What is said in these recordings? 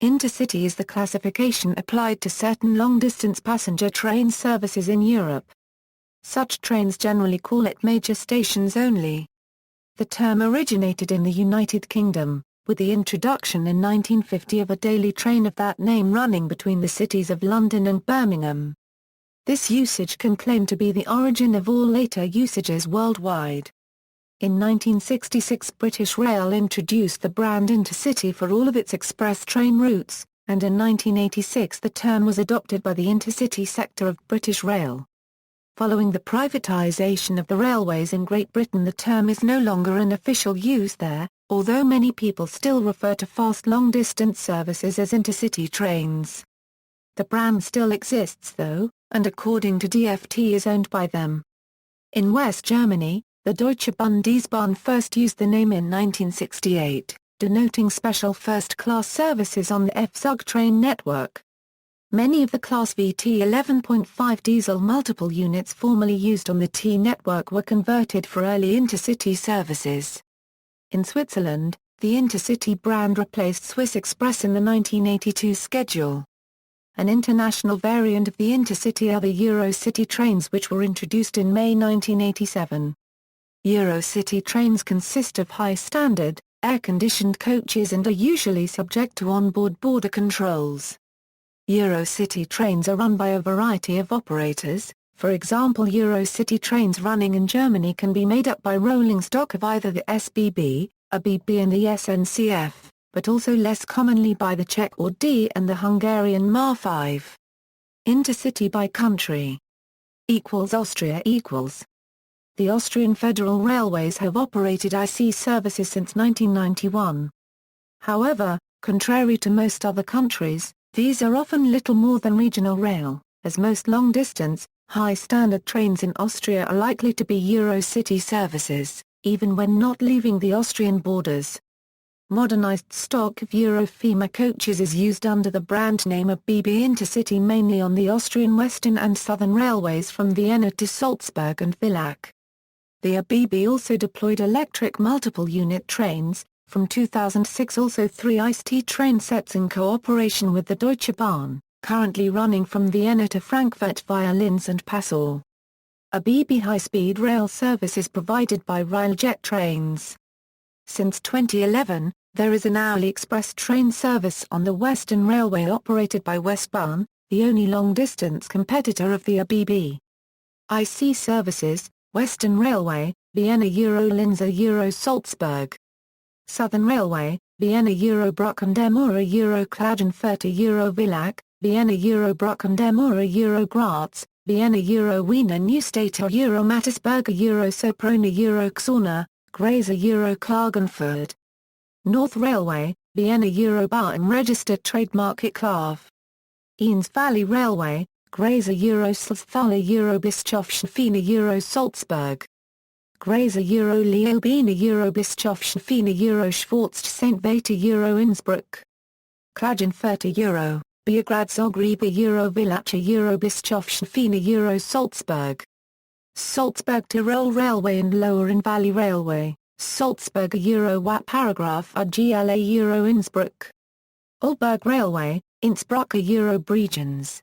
Intercity is the classification applied to certain long-distance passenger train services in Europe. Such trains generally call at major stations only. The term originated in the United Kingdom, with the introduction in 1950 of a daily train of that name running between the cities of London and Birmingham. This usage can claim to be the origin of all later usages worldwide. In 1966 British Rail introduced the brand Intercity for all of its express train routes, and in 1986 the term was adopted by the Intercity sector of British Rail. Following the privatisation of the railways in Great Britain, the term is no longer in official use there, although many people still refer to fast long-distance services as Intercity Trains. The brand still exists though, and according to DFT is owned by them. In West Germany, the Deutsche Bundesbahn first used the name in 1968, denoting special first-class services on the F-Zug train network. Many of the Class VT 11.5 diesel multiple units formerly used on the T network were converted for early Intercity services. In Switzerland, the Intercity brand replaced Swiss Express in the 1982 schedule. An international variant of the Intercity are the Eurocity trains, which were introduced in May 1987. Eurocity trains consist of high-standard, air-conditioned coaches and are usually subject to onboard border controls. Eurocity trains are run by a variety of operators. For example, Eurocity trains running in Germany can be made up by rolling stock of either the SBB, ABB and the SNCF, but also less commonly by the Czech or D and the Hungarian MA5. Intercity by country. Austria equals. The Austrian Federal Railways have operated IC services since 1991. However, contrary to most other countries, these are often little more than regional rail, as most long-distance, high-standard trains in Austria are likely to be Eurocity services, even when not leaving the Austrian borders. Modernized stock of Eurofima coaches is used under the brand name of BB Intercity mainly on the Austrian Western and Southern Railways from Vienna to Salzburg and Villach. The ABB also deployed electric multiple-unit trains, from 2006 also 3 ICE-T train sets in cooperation with the Deutsche Bahn, currently running from Vienna to Frankfurt via Linz and Passau. ABB high-speed rail service is provided by Railjet trains. Since 2011, there is an hourly express train service on the Western Railway operated by Westbahn, the only long-distance competitor of the ABB. IC services, Western Railway, Vienna Euro-Linz Euro-Salzburg. Southern Railway, Vienna Euro-Brück der Mauer Euro-Klagenfurt Euro-Villach, Vienna Euro-Brück der Mauer Euro-Graz, Vienna Euro-Wiener Neustadt Euro-Mattisburger Euro-Soprona Euro-Xorna, Greiser Euro-Klagenfurt. North Railway, Vienna Euro-Baum registered trademark Iklav. Eans Valley Railway, Greiser Euro-Slzthaler Euro-Bischofshofen Euro-Salzburg. Greiser Euro-Leobina Euro-Bischofshofen Euro-Schwarz St. Vita Euro-Innsbruck. Klagenfurt Euro, Beograd Zagreb Euro-Villach Euro-Bischofshofen Euro-Salzburg. Salzburg Tyrol Railway and Lower Rhine Valley Railway, Salzburg Euro-Watt Paragraph GLA Euro-Innsbruck. Olberg Railway, Innsbruck Euro-Bregenz.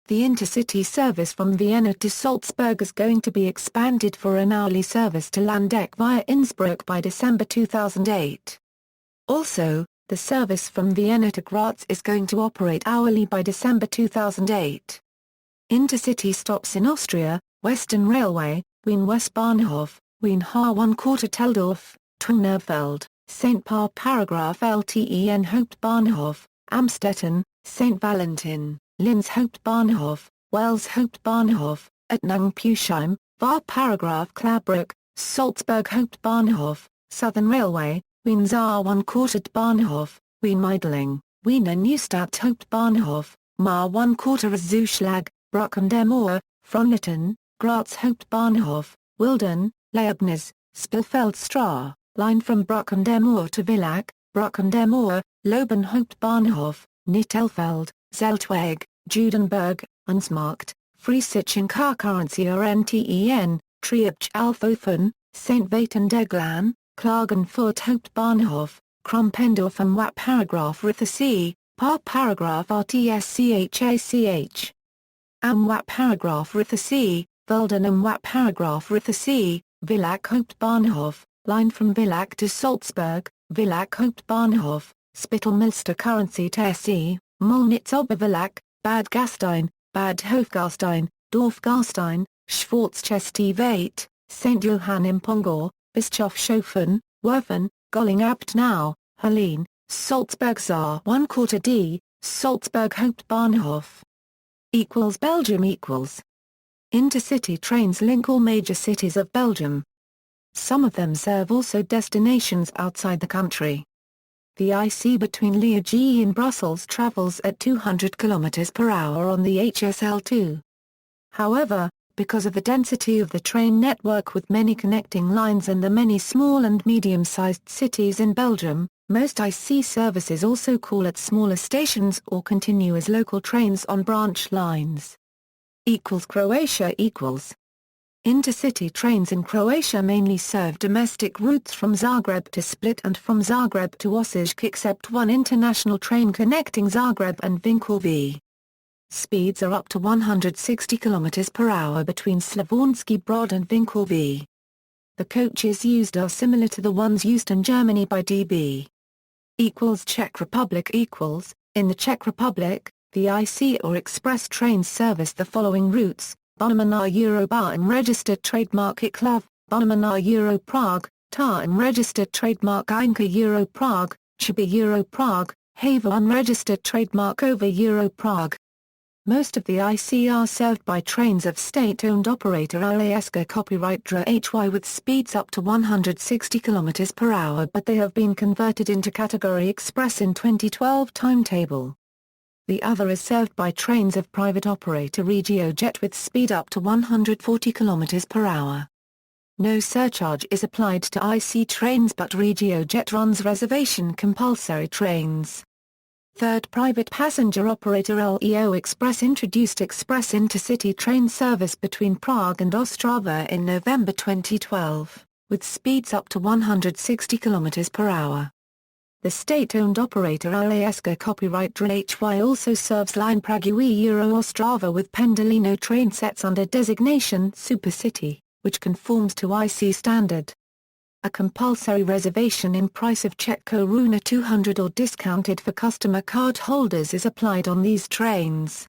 The Intercity service from Vienna to Salzburg is going to be expanded for an hourly service to Landeck via Innsbruck by December 2008. Also, the service from Vienna to Graz is going to operate hourly by December 2008. Intercity stops in Austria, Western Railway, Wien Westbahnhof, Wien H1 Teldorf, Trunnerfeld, St. Paul Paragraph LTEN Hauptbahnhof, Amstetten, St. Valentin, Linz Hauptbahnhof, Wels Hauptbahnhof, Attnang-Puchheim, Var Paragraph Klabrück, Salzburg Hauptbahnhof, Southern Railway, Wien Saar-1 Bahnhof, Wien Meidling, Wiener Neustadt Hauptbahnhof, Mar-1 Zuschlag, Brück der Mauer, Fronlitten, Graz Hauptbahnhof, Wilden, Leibniz, Spielfeldstra, line from Brück der Mauer to Villach, Brück der Mauer, Loben Hauptbahnhof, Nittelfeld, Zeltweg, Judenberg, Unsmarkt, Friesischen Car-Currency RNTEN, Triebch Alphofen, St. Vaten-Deglan, Klagenfurt Hauptbahnhof, Krumpendorf am Watt Paragraph Rithersee, par paragraph rtschach. Amwap paragraph Rittersie, Velden Amwap paragraph Rittersie, Villach Hauptbahnhof, line from Villach to Salzburg, Villach Hauptbahnhof, Spittelmilster Currency TSE, Molnitz Obervillach, Bad Gastein, Bad Hofgastein, Dorfgastein, Schwarzschild St. Johann im Pongau, Bischofshofen, Werfen, Golling Abtnau, Helene, Salzburg Saar 1/4 D, Salzburg Hauptbahnhof. Belgium Intercity trains link all major cities of Belgium. Some of them serve also destinations outside the country. The IC between Liège and Brussels travels at 200 km per hour on the HSL2. However, because of the density of the train network with many connecting lines and the many small and medium-sized cities in Belgium, most IC services also call at smaller stations or continue as local trains on branch lines. Croatia Intercity trains in Croatia mainly serve domestic routes from Zagreb to Split and from Zagreb to Osijek except one international train connecting Zagreb and Vinkovci. Speeds are up to 160 km per hour between Slavonski Brod and Vinkovci. The coaches used are similar to the ones used in Germany by DB. Czech Republic In the Czech Republic, the IC or express trains service the following routes: Bonamena Eurobar and registered trademark Iklav, Bonamena Euro Prague, TAR and registered trademark Einka Euro Prague, Chibi Euro Prague, Hava unregistered trademark Over Euro Prague. Most of the IC are served by trains of state-owned operator Alaska copyright DRA HY with speeds up to 160 km per hour, but they have been converted into Category Express in 2012 timetable. The other is served by trains of private operator RegioJet with speed up to 140 km per hour. No surcharge is applied to IC trains, but RegioJet runs reservation compulsory trains. Third private passenger operator LEO Express introduced express intercity train service between Prague and Ostrava in November 2012, with speeds up to 160 km per hour. The state-owned operator Alaska copyright DRA HY also serves line Prague-Euro-Ostrava with Pendolino train sets under designation Supercity, which conforms to IC standard. A compulsory reservation in price of Czech koruna 200 or discounted for customer card holders is applied on these trains.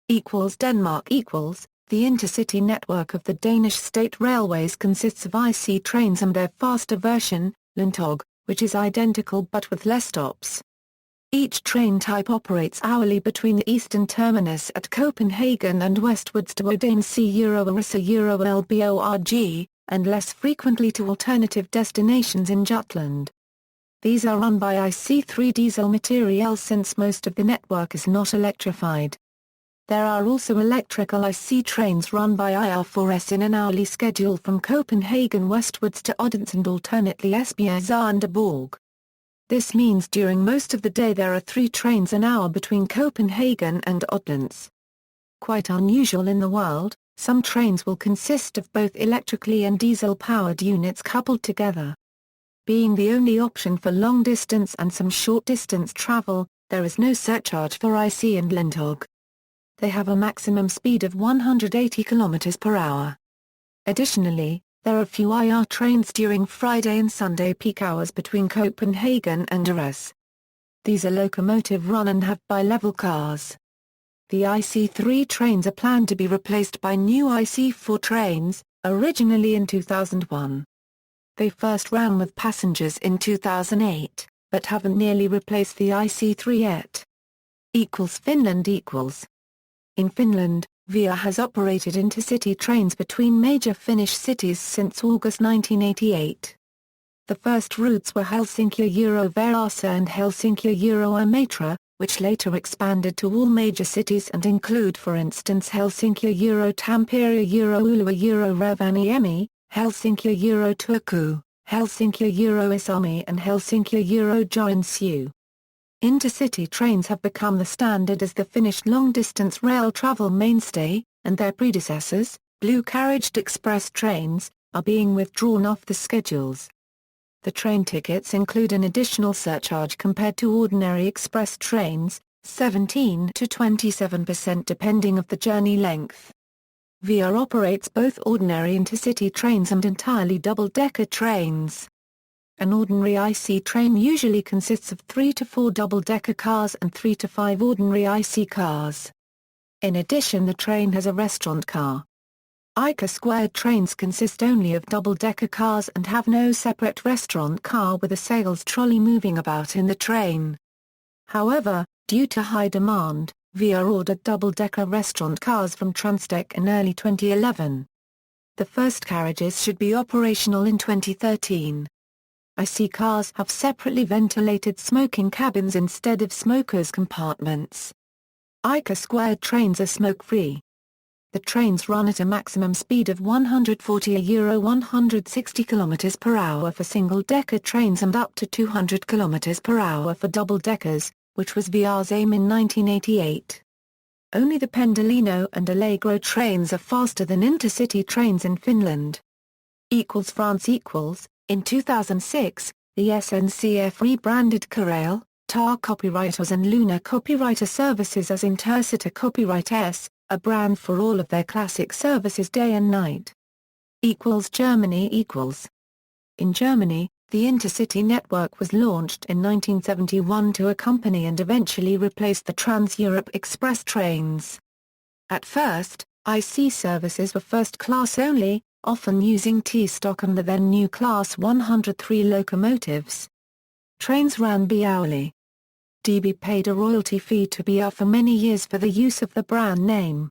Denmark The intercity network of the Danish state railways consists of IC trains and their faster version, Lyntog, which is identical but with less stops. Each train type operates hourly between the eastern terminus at Copenhagen and westwards to Odense Arissa LBORG, and less frequently to alternative destinations in Jutland. These are run by IC3 diesel materiel since most of the network is not electrified. There are also electrical IC trains run by IR4S in an hourly schedule from Copenhagen westwards to Odense and alternately Esbjerg and Borg. This means during most of the day there are 3 trains an hour between Copenhagen and Odense. Quite unusual in the world, some trains will consist of both electrically and diesel-powered units coupled together. Being the only option for long-distance and some short-distance travel, there is no surcharge for IC and Lyntog. They have a maximum speed of 180 km per hour. Additionally, there are few IR trains during Friday and Sunday peak hours between Copenhagen and Arras. These are locomotive-run and have bi-level cars. The IC3 trains are planned to be replaced by new IC4 trains, originally in 2001. They first ran with passengers in 2008, but haven't nearly replaced the IC3 yet. Finland In Finland, VIA has operated intercity trains between major Finnish cities since August 1988. The first routes were Helsinki-Vaasa and Helsinki-Imatra, which later expanded to all major cities and include for instance Helsinki-Tampere-Oulu-Rovaniemi, Helsinki-Turku, Helsinki-Iisalmi and Helsinki-Joensuu. Intercity trains have become the standard as the Finnish long-distance rail travel mainstay, and their predecessors, blue-carriaged express trains, are being withdrawn off the schedules. The train tickets include an additional surcharge compared to ordinary express trains, 17 to 27% depending of the journey length. VR operates both ordinary intercity trains and entirely double-decker trains. An ordinary IC train usually consists of 3 to 4 double-decker cars and 3 to 5 ordinary IC cars. In addition, the train has a restaurant car. ICA squared trains consist only of double-decker cars and have no separate restaurant car with a sales trolley moving about in the train. However, due to high demand, VR ordered double-decker restaurant cars from Transtech in early 2011. The first carriages should be operational in 2013. IC cars have separately ventilated smoking cabins instead of smokers' compartments. ICA squared trains are smoke-free. The trains run at a maximum speed of 140 160 km per hour for single-decker trains and up to 200 km per hour for double-deckers, which was VR's aim in 1988. Only the Pendolino and Allegro trains are faster than intercity trains in Finland. France In 2006, the SNCF rebranded Corail, TAR Copywriters and Luna Copywriter services as Intercity Copyright S, a brand for all of their classic services day and night. Germany In Germany, the Intercity network was launched in 1971 to accompany and eventually replace the Trans-Europe Express trains. At first, IC services were first-class only, often using T-stock and the then-new Class 103 locomotives. Trains ran bi-hourly. DB paid a royalty fee to BR for many years for the use of the brand name.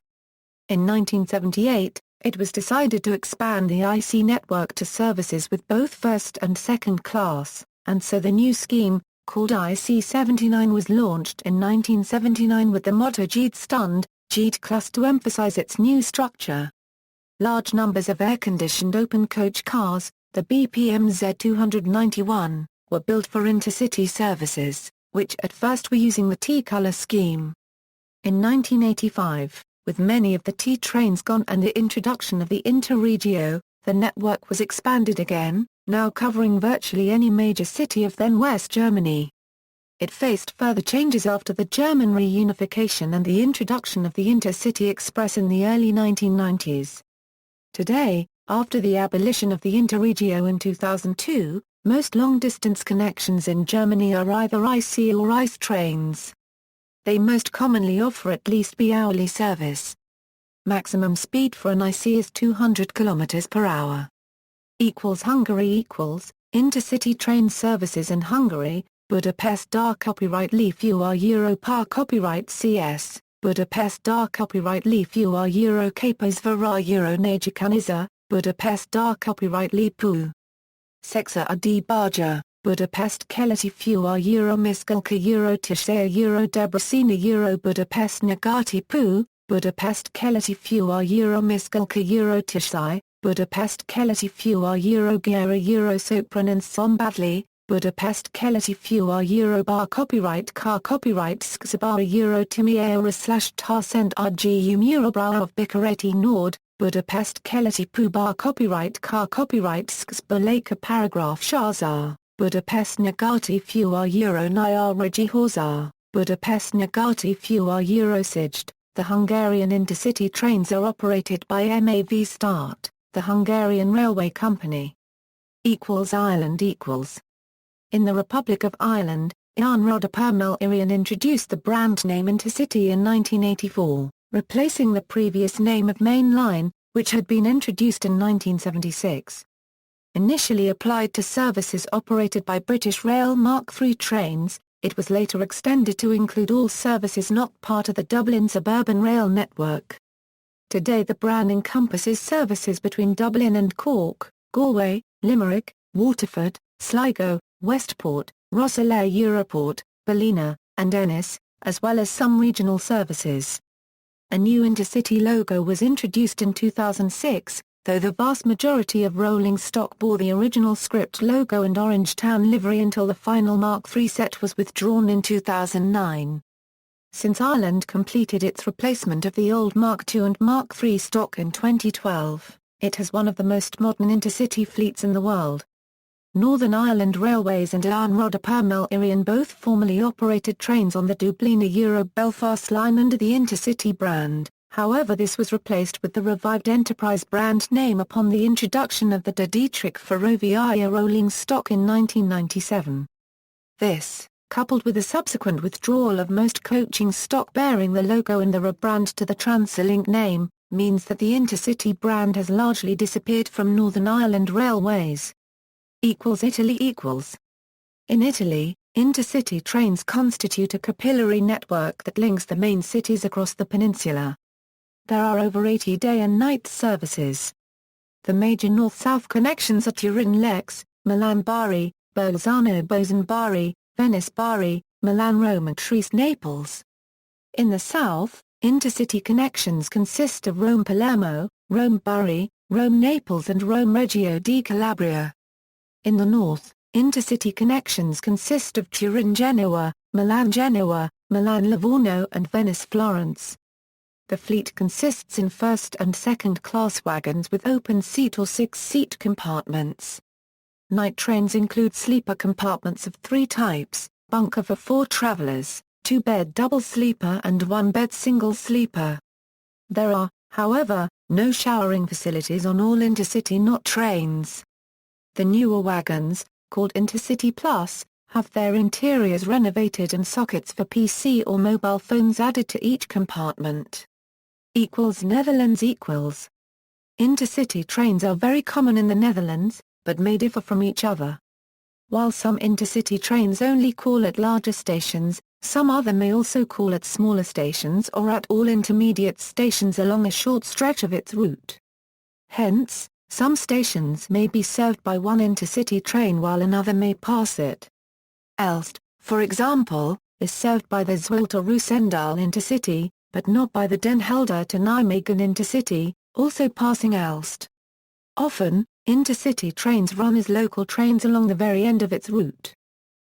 In 1978, it was decided to expand the IC network to services with both first and second class, and so the new scheme, called IC79, was launched in 1979 with the motto Jeed Stund, Jeed Klasse to emphasize its new structure. Large numbers of air-conditioned open-coach cars, the BPM Z291, were built for intercity services, which at first were using the T-color scheme. In 1985, with many of the T-trains gone and the introduction of the Interregio, the network was expanded again, now covering virtually any major city of then West Germany. It faced further changes after the German reunification and the introduction of the Intercity Express in the early 1990s. Today, after the abolition of the Interregio in 2002, most long-distance connections in Germany are either IC or ICE trains. They most commonly offer at least bi-hourly service. Maximum speed for an IC is 200 km per hour. Hungary Intercity train services in Hungary, Budapest Dar Copyright Leaf UR Euro Par Copyright CS, Budapest Dar Copyright Leaf UR Euro Capos Vara Euro Nagykaniza, Budapest Dar Copyright Lipu. Sexa Adi Barja, Budapest Keleti Fua Euro Miskalka Euro Tishea Euro Debreceni Euro Budapest Nagati Pu, Budapest Keleti Fua Euro Miskalka Euro Tishai, Budapest Keleti Fua Euro Gera Euro Sopran and Sombadli, Budapest Keleti Fua Euro Bar Copyright Car Copyright Skzabara Euro Timiera / Tarsend RGU Murabra of Bicareti Nord, Budapest Keleti Pu Bar Copyright Car Copyright Skzbaleka Paragraph Shazar, Budapest Nagati Fua Euro Nyara Horza, Budapest Nagati Fua Euro Sijd. The Hungarian intercity trains are operated by MAV Start, the Hungarian railway company. Ireland In the Republic of Ireland, Jan Rodapermel Irian introduced the brand name Intercity in 1984, replacing the previous name of Main Line, which had been introduced in 1976. Initially applied to services operated by British Rail Mark III trains, it was later extended to include all services not part of the Dublin Suburban Rail network. Today the brand encompasses services between Dublin and Cork, Galway, Limerick, Waterford, Sligo, Westport, Rosslare Europort, Ballina, and Ennis, as well as some regional services. A new Intercity logo was introduced in 2006, though the vast majority of rolling stock bore the original script logo and Orange Town livery until the final Mark III set was withdrawn in 2009. Since Ireland completed its replacement of the old Mark II and Mark III stock in 2012, it has one of the most modern intercity fleets in the world. Northern Ireland Railways and An Rud per Mil Irian both formerly operated trains on the Dublina-Belfast line under the Intercity brand, however this was replaced with the revived Enterprise brand name upon the introduction of the De Dietrich Ferroviaria rolling stock in 1997. This, coupled with the subsequent withdrawal of most coaching stock bearing the logo and the rebrand to the Transilink name, means that the Intercity brand has largely disappeared from Northern Ireland Railways. Italy equals. In Italy, intercity trains constitute a capillary network that links the main cities across the peninsula. There are over 80 day and night services. The major north-south connections are Turin-Lex, Milan-Bari, Bolzano-Bozen-Bari, Venice-Bari, Milan-Rome and Trieste-Naples. In the south, intercity connections consist of Rome-Palermo, Rome-Bari, Rome-Naples and Rome-Reggio di Calabria. In the north, intercity connections consist of Turin-Genoa, Milan-Genoa, Milan-Livorno and Venice-Florence. The fleet consists in first and second class wagons with open seat or six-seat compartments. Night trains include sleeper compartments of three types: bunker for 4 travelers, 2-bed double sleeper and 1-bed single sleeper. There are, however, no showering facilities on all Intercity Not trains. The newer wagons, called Intercity Plus, have their interiors renovated and sockets for PC or mobile phones added to each compartment. Netherlands equals. Intercity trains are very common in the Netherlands, but may differ from each other. While some intercity trains only call at larger stations, some other may also call at smaller stations or at all intermediate stations along a short stretch of its route. Hence, some stations may be served by one intercity train while another may pass it. Elst, for example, is served by the Zwolle-Roosendaal Intercity, but not by the Den Helder to Nijmegen Intercity, also passing Elst. Often, intercity trains run as local trains along the very end of its route.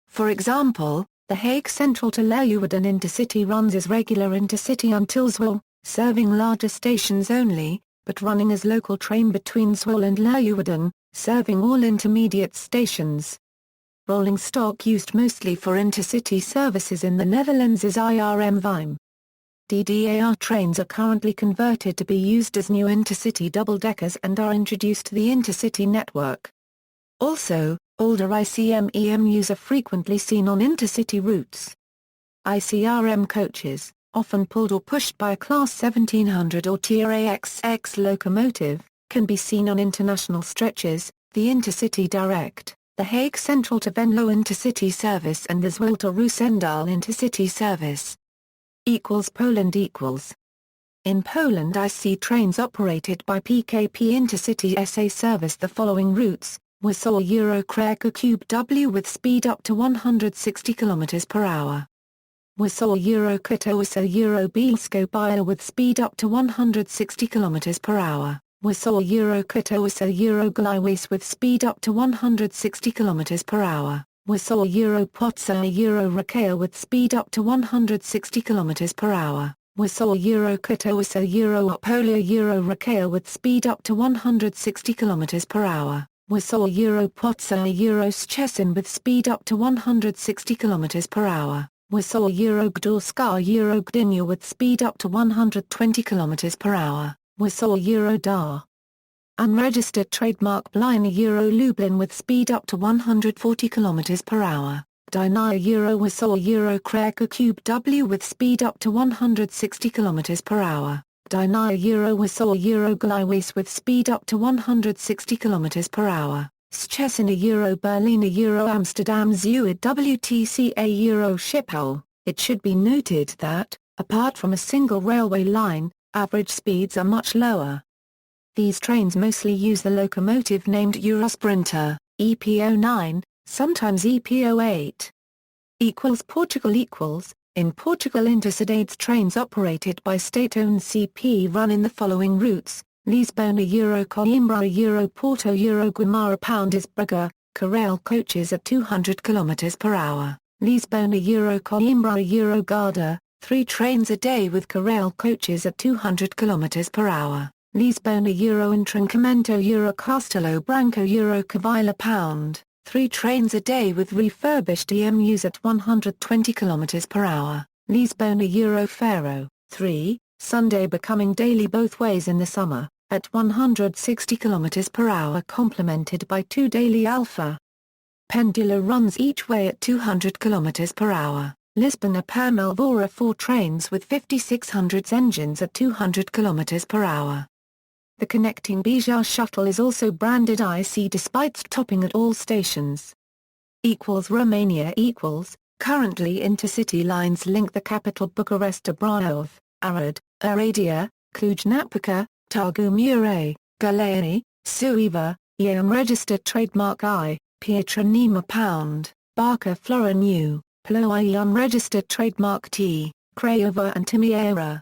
For example, the Hague Central to Leeuwarden Intercity runs as regular intercity until Zwolle, serving larger stations only, but running as local train between Zwolle and Leeuwarden, serving all intermediate stations. Rolling stock used mostly for intercity services in the Netherlands is IRM Vime. DDAR trains are currently converted to be used as new intercity double-deckers and are introduced to the intercity network. Also, older ICM-EMUs are frequently seen on intercity routes. ICRM coaches, often pulled or pushed by a Class 1700 or TRAXX locomotive, can be seen on international stretches, the Intercity Direct, the Hague Central to Venlo Intercity Service and the Zwolle-Roosendaal Intercity Service. Poland equals. In Poland IC trains operated by PKP Intercity SA service the following routes: Warsaw Kraków W with speed up to 160 km per hour. Warsaw Katowice Bielsko-Biała with speed up to 160 km per hour. Warsaw Katowice Gliwice with speed up to 160 km per hour. Warsaw Poznań Rakowa with speed up to 160 km per hour. Warsaw Katowice Opole Rakowa with speed up to 160 km per hour. Warsaw Poznań Szczecin with speed up to 160 km per hour. Warsaw Gdańsk Gdynia with speed up to 120 km per hour. Warsaw Dar. Unregistered trademark Blina Lublin with speed up to 140 km per hour. Gdynia Warsaw Kraków W with speed up to 160 km per hour. Gdynia Warsaw Gliwice with speed up to 160 km per hour. Szczecin Berlin Amsterdam Zuid WTCA Schiphol. It should be noted that, apart from a single railway line, average speeds are much lower. These trains mostly use the locomotive named Eurosprinter, EP09, sometimes EP08. Portugal equals. In Portugal intercidades trains operated by state-owned CP run in the following routes: Lisbona Coimbra Porto Guimara Poundes Braga, Carrel coaches at 200 km per hour. Lisbona Coimbra Garda, 3 trains a day with Carrel coaches at 200 km per hour. Lisbona Intrancamento Castelo Branco Cavila Pound. 3 trains a day with refurbished EMUs at 120 km per hour, Lisbona Faro, 3, Sunday becoming daily both ways in the summer, at 160 km per hour complemented by 2 daily Alpha Pendular runs each way at 200 km per hour. Lisbon per Melvora 4 trains with 5600 engines at 200 km per hour. The connecting Beja shuttle is also branded IC despite stopping at all stations. Romania currently intercity lines link the capital Bucharest to Brașov, Arad, Oradea, Cluj-Napoca, Târgu Mureș, Galeani, Sueva, registered trademark I, Pietra Nema Pound, Barca Floreniu, Ploiești unregistered trademark T, Craiova and Timișoara.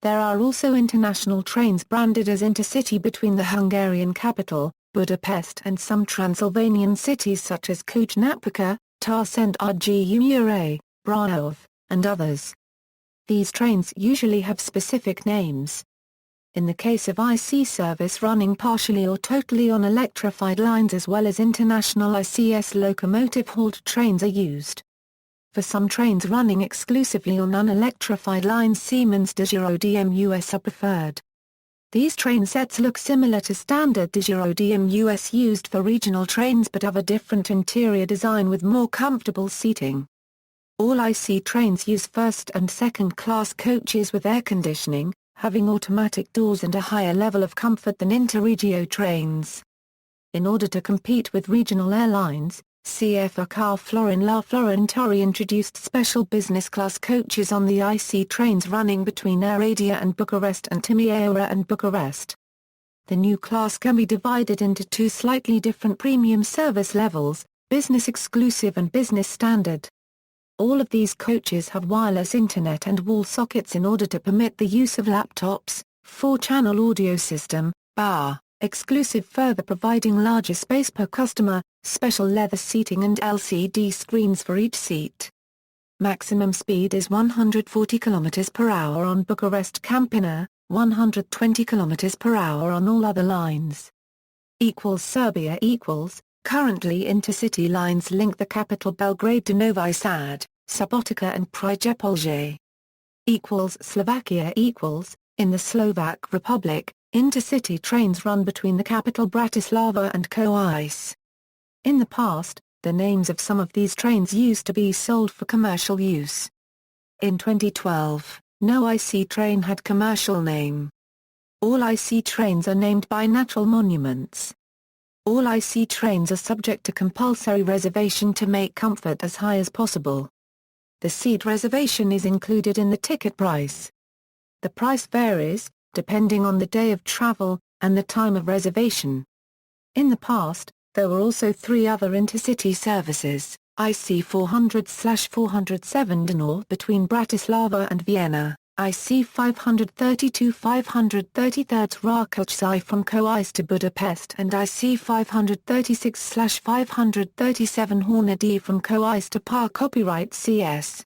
There are also international trains branded as Intercity between the Hungarian capital, Budapest and some Transylvanian cities such as Cluj-Napoca, Târgu Mureș, Brașov, and others. These trains usually have specific names. In the case of IC service running partially or totally on electrified lines as well as international ICS locomotive-hauled trains are used. For some trains running exclusively on unelectrified lines Siemens Digiro DMUS are preferred. These train sets look similar to standard Digiro DMUS used for regional trains but have a different interior design with more comfortable seating. All IC trains use first and second class coaches with air conditioning, having automatic doors and a higher level of comfort than Interregio trains. In order to compete with regional airlines, CFR Florin La Florentori introduced special business class coaches on the IC trains running between Oradea and Bucharest and Timișoara and Bucharest. The new class can be divided into 2 slightly different premium service levels, Business Exclusive and Business Standard. All of these coaches have wireless internet and wall sockets in order to permit the use of laptops, 4-channel audio system, bar, exclusive further providing larger space per customer, special leather seating and LCD screens for each seat. Maximum speed is 140 km per hour on Bucharest Campina, 120 km per hour on all other lines. Serbia Currently intercity lines link the capital Belgrade to Novi Sad, Subotica and Prijepolje. Slovakia In the Slovak Republic, intercity trains run between the capital Bratislava and Košice. In the past, the names of some of these trains used to be sold for commercial use. In 2012, no IC train had commercial name. All IC trains are named by natural monuments. All IC trains are subject to compulsory reservation to make comfort as high as possible. The seat reservation is included in the ticket price. The price varies, depending on the day of travel, and the time of reservation. In the past, there were also 3 other intercity services, IC 400/407 Dinor between Bratislava and Vienna, IC 532/533 Rákóczi from Košice to Budapest and IC 536/537 Hornady from Košice to Par copyright CS.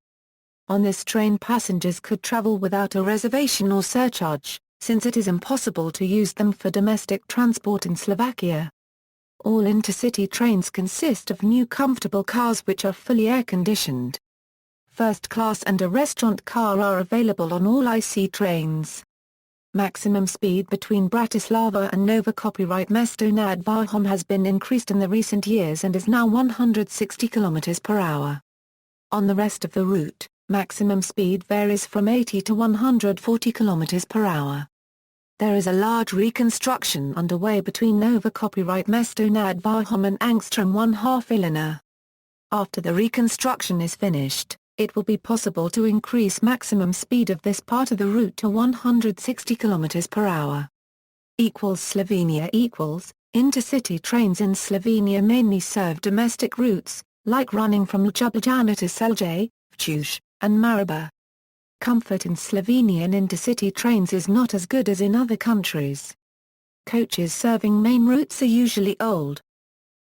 On this train passengers could travel without a reservation or surcharge, since it is impossible to use them for domestic transport in Slovakia. All intercity trains consist of new comfortable cars which are fully air-conditioned. First class and a restaurant car are available on all IC trains. Maximum speed between Bratislava and Nova copyright Mesto nad Váhom has been increased in the recent years and is now 160 km per hour. On the rest of the route, maximum speed varies from 80 to 140 km per hour. There is a large reconstruction underway between Nova copyright Mesto nad Váhom and Angstrom 1/2 Ilona. After the reconstruction is finished, it will be possible to increase maximum speed of this part of the route to 160 km per hour. Slovenia Intercity trains in Slovenia mainly serve domestic routes, like running from Ljubljana to Celje, Včuš, and Maribor. Comfort in Slovenian intercity trains is not as good as in other countries. Coaches serving main routes are usually old.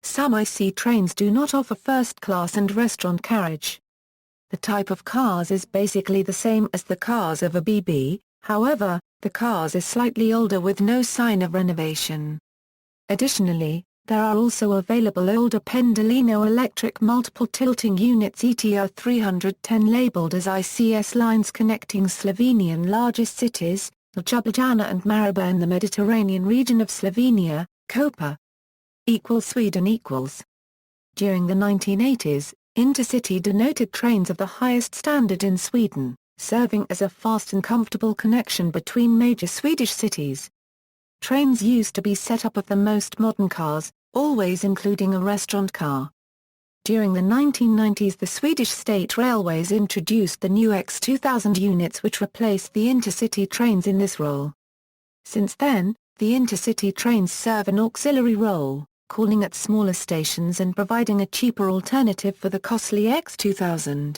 Some IC trains do not offer first class and restaurant carriage. The type of cars is basically the same as the cars of a BB, however, the cars is slightly older with no sign of renovation. Additionally, There are also available older Pendolino electric multiple tilting units ETR 310 labeled as ICS lines connecting Slovenian largest cities, Ljubljana and Maribor in the Mediterranean region of Slovenia, Koper. Sweden == During the 1980s, Intercity denoted trains of the highest standard in Sweden, serving as a fast and comfortable connection between major Swedish cities. Trains used to be set up of the most modern cars, always including a restaurant car. During the 1990s the Swedish State Railways introduced the new X2000 units which replaced the Intercity trains in this role. Since then, the Intercity trains serve an auxiliary role, calling at smaller stations and providing a cheaper alternative for the costly X2000.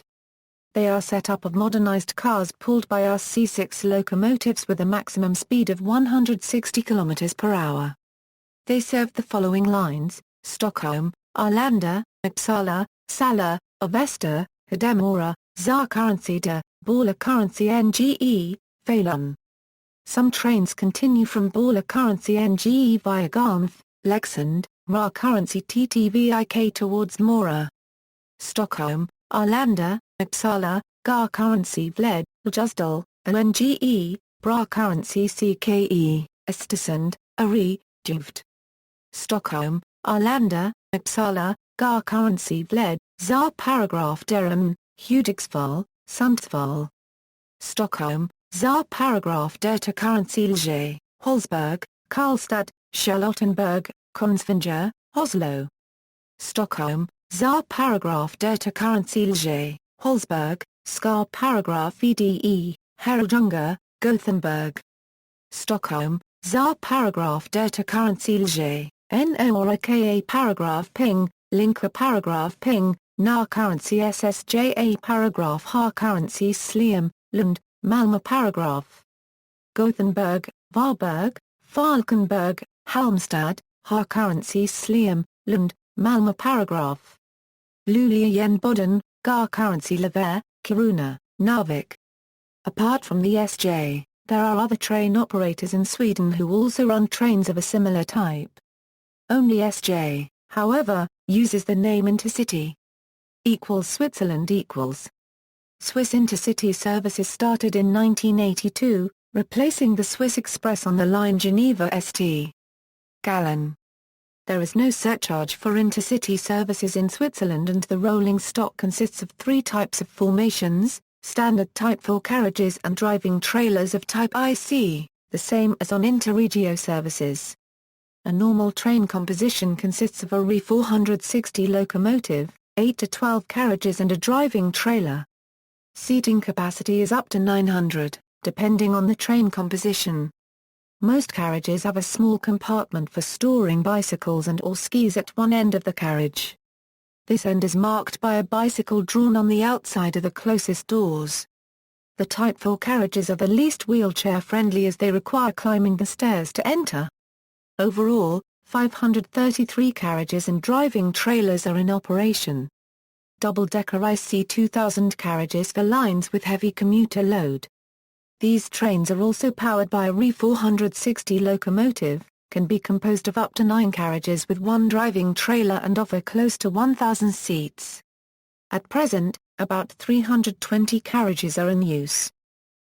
They are set up of modernized cars pulled by RC6 locomotives with a maximum speed of 160 km per hour. They serve the following lines: Stockholm, Arlanda, Uppsala, Sala, Avesta, Hedemora, Zarkaransi, Borlakaransi NGE, Falun. Some trains continue from Borlakaransi NGE via Garnf, Leksand, Rakaransi TTVIK towards Mora. Stockholm, Arlanda, Uppsala, Garkaransi Vled, Ljusdal, ONGE, Brakaransi CKE, Östersund, Ari, Djuvd. Stockholm, Arlanda, Uppsala, Garkaransi Vled, Zar Paragraph Derum, Hudiksvall, Sundsvall. Stockholm, Zar Paragraph Dertakaransi Lje, Holsberg, Karlstad, Charlottenburg, Konsvinger, Oslo. Stockholm, Zar Paragraph Dertakaransi Lje, Holsberg, Skar Paragraph EDE, Herrljunga, Gothenburg. Stockholm, Zar Paragraph Dertakaransi Lje, NORKA Paragraph Ping, Linka Paragraph Ping, Narkaransi SSJA Paragraph Harkaransi Sliam, Lund, Malmö Paragraph. Gothenburg, Varberg, Falkenberg, Halmstad, Harkaransi Sliam, Lund, Malmö Paragraph. Luleå Boden, Garkaransi Lever, Kiruna, Narvik. Apart from the SJ, there are other train operators in Sweden who also run trains of a similar type. Only SJ, however, uses the name Intercity. Switzerland == Swiss Intercity services started in 1982, replacing the Swiss Express on the line Geneva-St. Gallen. There is no surcharge for Intercity services in Switzerland and the rolling stock consists of three types of formations: standard Type 4 carriages and driving trailers of Type IC, the same as on Interregio services. A normal train composition consists of a Re 460 locomotive, 8 to 12 carriages and a driving trailer. Seating capacity is up to 900, depending on the train composition. Most carriages have a small compartment for storing bicycles and/or skis at one end of the carriage. This end is marked by a bicycle drawn on the outside of the closest doors. The Type 4 carriages are the least wheelchair-friendly as they require climbing the stairs to enter. Overall, 533 carriages and driving trailers are in operation. Double-decker IC2000 carriages for lines with heavy commuter load. These trains are also powered by a Re 460 locomotive, can be composed of up to 9 carriages with one driving trailer and offer close to 1,000 seats. At present, about 320 carriages are in use.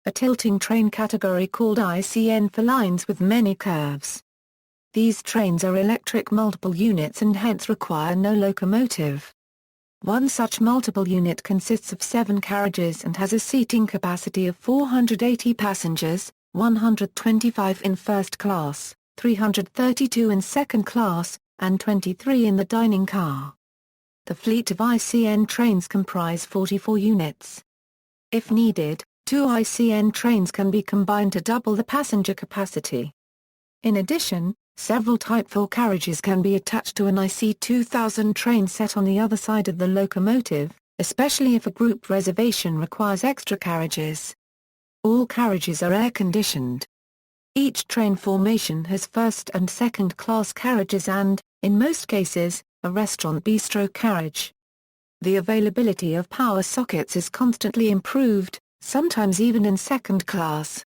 A tilting train category called ICN for lines with many curves. These trains are electric multiple units and hence require no locomotive. One such multiple unit consists of 7 carriages and has a seating capacity of 480 passengers, 125 in first class, 332 in second class, and 23 in the dining car. The fleet of ICN trains comprise 44 units. If needed, 2 ICN trains can be combined to double the passenger capacity. In addition, several Type 4 carriages can be attached to an IC2000 train set on the other side of the locomotive, especially if a group reservation requires extra carriages. All carriages are air-conditioned. Each train formation has first and second class carriages and, in most cases, a restaurant bistro carriage. The availability of power sockets is constantly improved, sometimes even in second class.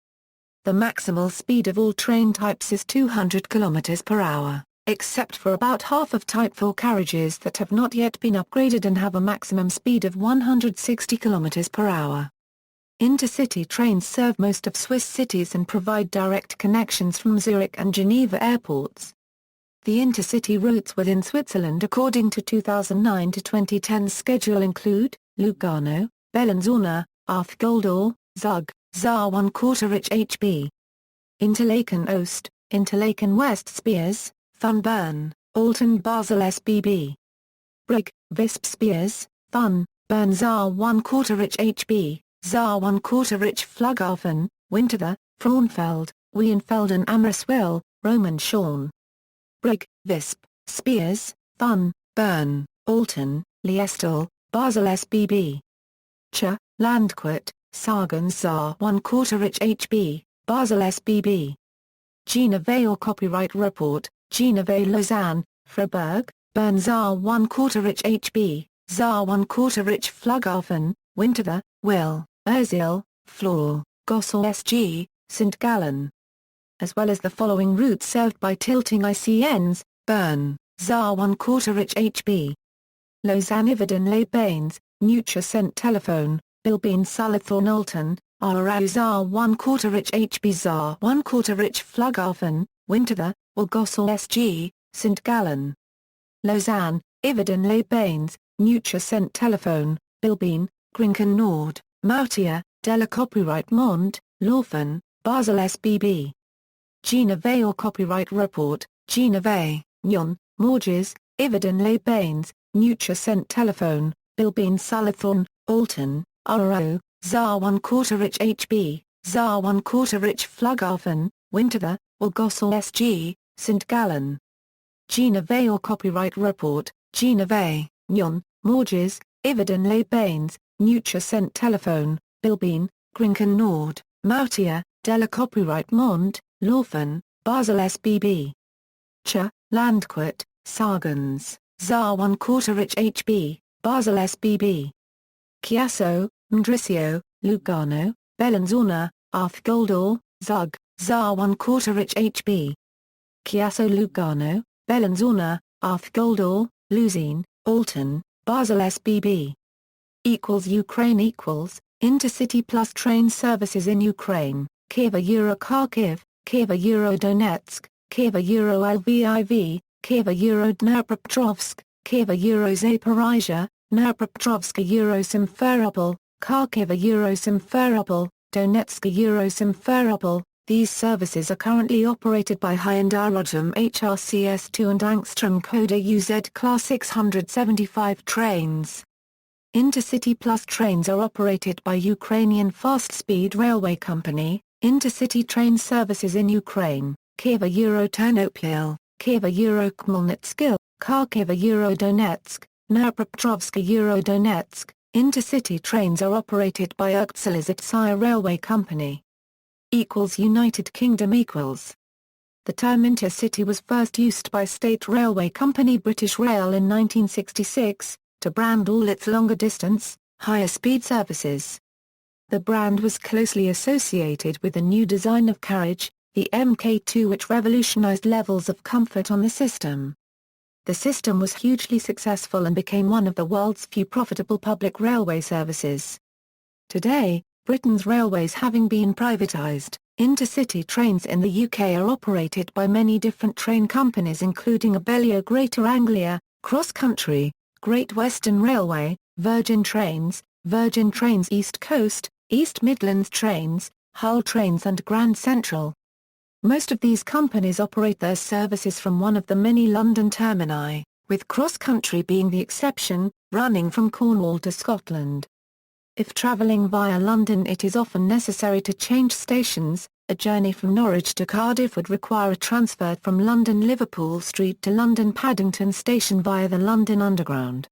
The maximal speed of all train types is 200 km per hour, except for about half of Type 4 carriages that have not yet been upgraded and have a maximum speed of 160 km per hour. Intercity trains serve most of Swiss cities and provide direct connections from Zurich and Geneva airports. The intercity routes within Switzerland according to 2009 to 2010 schedule include Lugano, Bellinzona, Arth-Goldau, Zug, Saar 1/4 HB. Interlaken Oost, Interlaken West Spiers, Thun Bern, Alten Basel SBB. Brig, Visp Spiers, Thun, Bern Saar 1/4 HB, Saar 1/4 Flughafen, Winterthur, Frauenfeld, Wiehenfelden Amriswil, Roman Schorn. Brig, Visp, Spiers, Thun, Bern, Alten, Liestal, Basel SBB. Ch, Landquart, Sargans Saar 1/4 HB, Basel SBB. Geneva Copyright Report, Geneva Lausanne, Freiburg, Bern Saar 1/4 HB, Saar 1/4 Flughafen, Winterthur, Will, Urzil, Flor, Gossel SG, St. Gallen. As well as the following routes served by tilting ICNs, Bern, Saar 1/4 HB. Lausanne Yverdon les Bains, Neutra Saint Telephone, Bilbien Solothurn Alten, Aarau Saar 1/4 HB Saar 1/4 Flughafen, Winterthur, Will Gossel SG, St. Gallen. Lausanne, Yverdon les Bains, Neutra Saint Telephone, Bilbien, Grinken Nord, Moutier, Della Copyright Mont, Laufen, Basel SBB. Geneva Copyright Report, Geneva, Nyon, Morges, Yverdon les Bains, Neutra Saint Telephone, Bilbien Solothurn, Alten, Aarau, Saar 1/4 HB, Saar 1/4 Flughafen, Winterthur, Will Gossel SG, St. Gallen. Geneva Copyright Report, Geneva, Nyon, Morges, Yverdon les Bains, Neutra Saint Telephone, Bilbien, Grinken Nord, Moutier, Della Copyright Mont, Laufen, Basel SBB. Ch, Landquart, Sargans, Saar 1/4 HB, Basel SBB. Chiasso, Mdrisio, Lugano, Bellinzona, Arth-Goldau, Zug, Saar 1/4 HB. Chiasso Lugano, Bellinzona, Arth-Goldau, Luzin, Alten, Basel SBB. Ukraine Intercity Plus train services in Ukraine, Kyiv Kharkiv, Kyiv Donetsk, Kyiv Lviv, Kyiv Dnipropetrovsk, Kyiv Zaporizhia, Dnipropetrovsk Simferopol, Kharkiv Simferopol, Donetsk Simferopol. These services are currently operated by Hyundai Rodham HRCS2 and Angstrom Koda UZ Class 675 trains. Intercity Plus trains are operated by Ukrainian Fast-Speed Railway Company, Intercity Train Services in Ukraine, Kyiv Ternopil, Kyiv Khmelnytskil, Kharkiv Donetsk, Dnipropetrovsk Donetsk. Intercity trains are operated by Ukhtsilizhitskaya Railway Company. United Kingdom. The term intercity was first used by state railway company British Rail in 1966, to brand all its longer-distance, higher-speed services. The brand was closely associated with the new design of carriage, the Mk2, which revolutionized levels of comfort on the system. The system was hugely successful and became one of the world's few profitable public railway services. Today, Britain's railways having been privatised, intercity trains in the UK are operated by many different train companies including Abellio Greater Anglia, Cross Country, Great Western Railway, Virgin Trains East Coast, East Midlands Trains, Hull Trains and Grand Central. Most of these companies operate their services from one of the many London termini, with Cross Country being the exception, running from Cornwall to Scotland. If travelling via London, it is often necessary to change stations. A journey from Norwich to Cardiff would require a transfer from London Liverpool Street to London Paddington Station via the London Underground.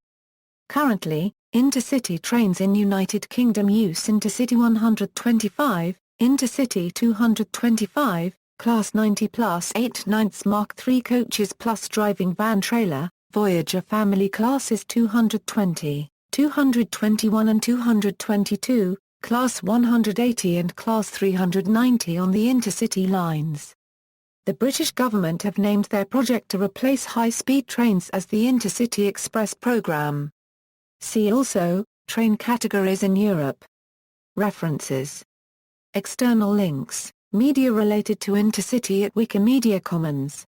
Currently, intercity trains in United Kingdom use Intercity 125, Intercity 225, Class 90 plus 8/9 Mark III coaches plus driving van trailer, Voyager family classes 220, 221 and 222, Class 180 and Class 390 on the intercity lines. The British government have named their project to replace high-speed trains as the Intercity Express programme. See also, train categories in Europe. References. External links, media related to Intercity at Wikimedia Commons.